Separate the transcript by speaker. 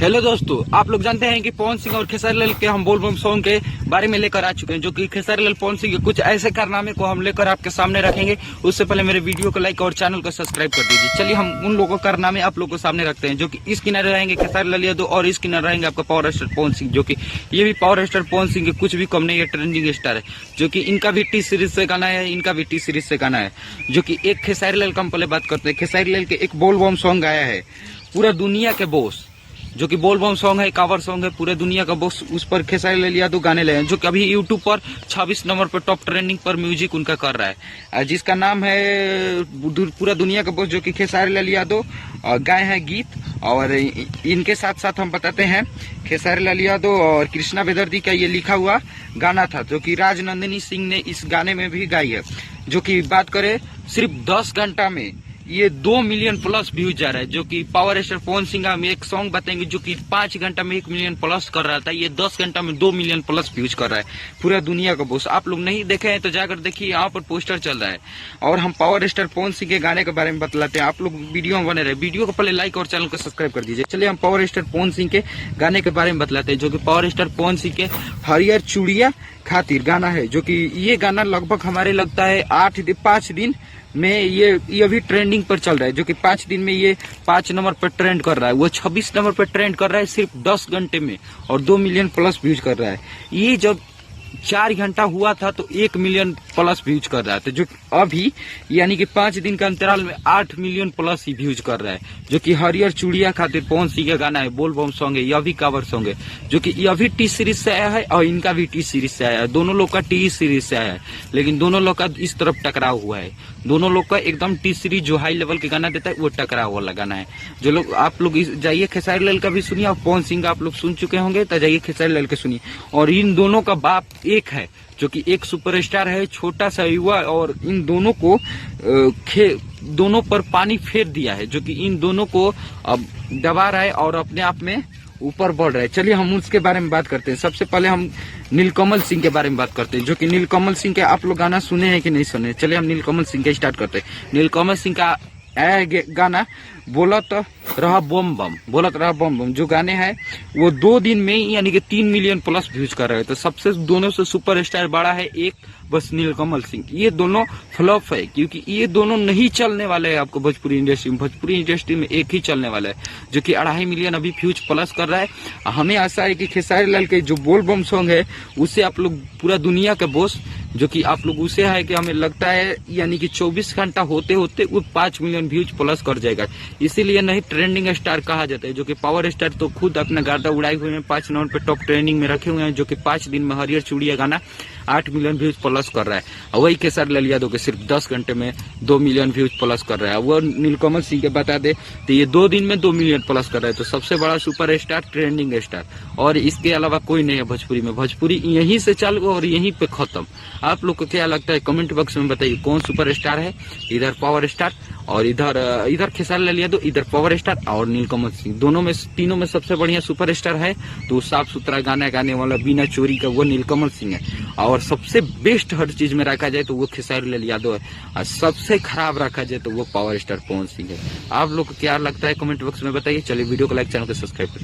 Speaker 1: Hello दोस्तों, आप लोग जानते हैं कि पवन सिंह और खेसारी लाल के हम बोल बम सॉन्ग के बारे में लेकर आ चुके हैं, जो कि खेसारी लाल पवन सिंह के कुछ ऐसे कारनामे को हम लेकर आपके सामने रखेंगे। उससे पहले मेरे वीडियो को लाइक और चैनल को सब्सक्राइब कर दीजिए। चलिए हम उन लोगों के कारनामे आप लोगों को सामने रखते हैं, जो कि इस किनारे रहेंगे खेसारी लाल यादव और इस किनारे रहेंगे आपका पावर स्टार पवन सिंह, जो कि ये भी पावर स्टार पवन सिंह के कुछ भी कम नहीं है, ट्रेंडिंग स्टार है, जो कि इनका भी टी सीरीज से गाना है, इनका भी टी सीरीज से गाना है। जो कि एक खेसारी लाल का हम पहले बात करते हैं। खेसारी लाल के एक बोल बम सॉन्ग आया है, पूरा दुनिया के बॉस, जो कि बोल बम सॉन्ग है, कावर सॉन्ग है, पूरे दुनिया का बॉस, उस पर खेसारी लाल यादव गाने लगे हैं, जो कि अभी यूट्यूब पर 26 नंबर पर टॉप ट्रेंडिंग पर म्यूजिक उनका कर रहा है, जिसका नाम है पूरा दुनिया का बॉस, जो कि खेसारी लाल यादव गाए हैं गीत। और इनके साथ साथ हम बताते हैं खेसारी लाल यादव और कृष्णा बेदर्दी का ये लिखा हुआ गाना था, जो कि राजनंदिनी सिंह ने इस गाने में भी गाई है। जो कि बात करें सिर्फ 10 घंटा में ये 2 मिलियन प्लस व्यूज जा रहा है, जो कि पावर स्टार पवन सिंह का हम एक सॉन्ग बताएंगे जो कि 5 घंटा में 1 मिलियन प्लस कर रहा था, ये 10 घंटा में 2 मिलियन प्लस व्यूज कर रहा है, पूरा दुनिया का बॉस। आप लोग नहीं देखे हैं तो जाकर देखिए, यहाँ पर पोस्टर चल रहा है। और हम पावर स्टार पवन सिंह के गाने के बारे में बतलाते हैं, आप लोग वीडियो में बने रहे। वीडियो को पहले लाइक और चैनल को सब्सक्राइब कर दीजिए। चलिए हम पावर स्टार पवन सिंह के गाने के बारे में बतलाते हैं, जो कि पावर स्टार पवन सिंह के हरियर चूड़िया खातिर गाना है, जो कि ये गाना लगभग हमारे लगता है 5 दिन में ये अभी ट्रेंडिंग पर चल रहा है, जो कि 5 दिन में ये 5 नंबर पर ट्रेंड कर रहा है। वो 26 नंबर पर ट्रेंड कर रहा है सिर्फ 10 घंटे में, और 2 मिलियन प्लस व्यूज कर रहा है। ये जब 4 घंटा हुआ था तो 1 मिलियन प्लस व्यूज कर रहा था, जो अभी यानी कि 5 दिन का अंतराल में 8 मिलियन प्लस ही व्यूज कर रहा है। जो कि हरियर चूड़िया खातिर पवन सिंह का गाना है, बोल बम सॉन्ग है, यह भी कावर सॉन्ग है, जो कि यह भी टी सीरीज से आया है और इनका भी टी सीरीज से आया है। दोनों लोग का टी सीरीज से आया है, लेकिन दोनों लोग का इस तरफ टकराव हुआ है। दोनों लोग का एकदम टी सीरीज जो हाई लेवल के गाना देता है वो टकराव वाला गाना है। जो लोग आप लोग जाइए खेसारी लाल का भी सुनिए, और पवन सिंह का आप लोग सुन चुके होंगे तो जाइए खेसारी लाल के सुनिए। और इन दोनों का बाप एक है, जो कि एक सुपरस्टार है, छोटा सा युवा, और इन दोनों को दोनों पर पानी फेर दिया है, जो कि इन दोनों को अब दबा रहा है और अपने आप में ऊपर बढ़ रहा है। चलिए हम उसके बारे में बात करते हैं। सबसे पहले हम नीलकमल सिंह के बारे में बात करते हैं, जो कि नीलकमल सिंह के आप लोग गाना सुने हैं कि नहीं सुने। चलिए हम नीलकमल सिंह के स्टार्ट करते हैं। नीलकमल सिंह का गाना बोलत रहा बम बम, बोलत रहा बम बम, जो गाने हैं वो 2 दिन में यानी कि 3 मिलियन प्लस व्यूज कर रहे हैं। तो सबसे दोनों से सुपरस्टार बड़ा है एक बस नीलकमल सिंह। ये दोनों फ्लॉप है, क्योंकि ये दोनों नहीं चलने वाले हैं आपको भोजपुरी इंडस्ट्री में। भोजपुरी इंडस्ट्री में एक ही चलने वाला है, जो कि 2.5 मिलियन अभी व्यूज प्लस कर रहा है। हमें आशा है कि खेसारी लाल के जो बोल बम सॉन्ग है उससे आप लोग पूरा दुनिया का बॉस, जो कि आप लोग उसे है कि हमें लगता है यानी कि 24 घंटा होते होते वो 5 मिलियन व्यूज प्लस कर जाएगा। इसीलिए नहीं ट्रेंडिंग स्टार कहा जाता है, जो कि पावर स्टार तो खुद अपना गर्दा उड़ाए हुए हैं, 5 नंबर पे टॉप ट्रेंडिंग में रखे हुए हैं, जो कि 5 दिन में हरियर चूड़िया गाना 8 मिलियन व्यूज प्लस कर रहा है। और वही खेसारी लाल यादव के सिर्फ 10 घंटे में 2 मिलियन व्यूज प्लस कर रहा है। वो नीलकमल सिंह के बता दे तो ये 2 दिन में 2 मिलियन प्लस कर रहा है। तो सबसे बड़ा सुपर स्टार, ट्रेंडिंग स्टार, और इसके अलावा कोई नहीं है भोजपुरी में। भोजपुरी यहीं से चालू और यहीं पे खत्म। आप लोग को क्या लगता है कमेंट बॉक्स में बताइए, कौन सुपर स्टार है? इधर पावर स्टार और इधर खेसारी लाल यादव, इधर पावर स्टार और नीलकमल सिंह। तीनों में सबसे बढ़िया सुपर स्टार है तो साफ सुथरा गाना गाने वाला बिना चोरी का वो नीलकमल सिंह है। और सबसे बेस्ट हर चीज में रखा जाए तो वो खेसारी लाल यादव है, और सबसे खराब रखा जाए तो वो पावर स्टार पवन सिंह है। आप लोग को क्या लगता है कमेंट बॉक्स में बताइए। चलिए वीडियो को लाइक, चैनल को सब्सक्राइब करिए।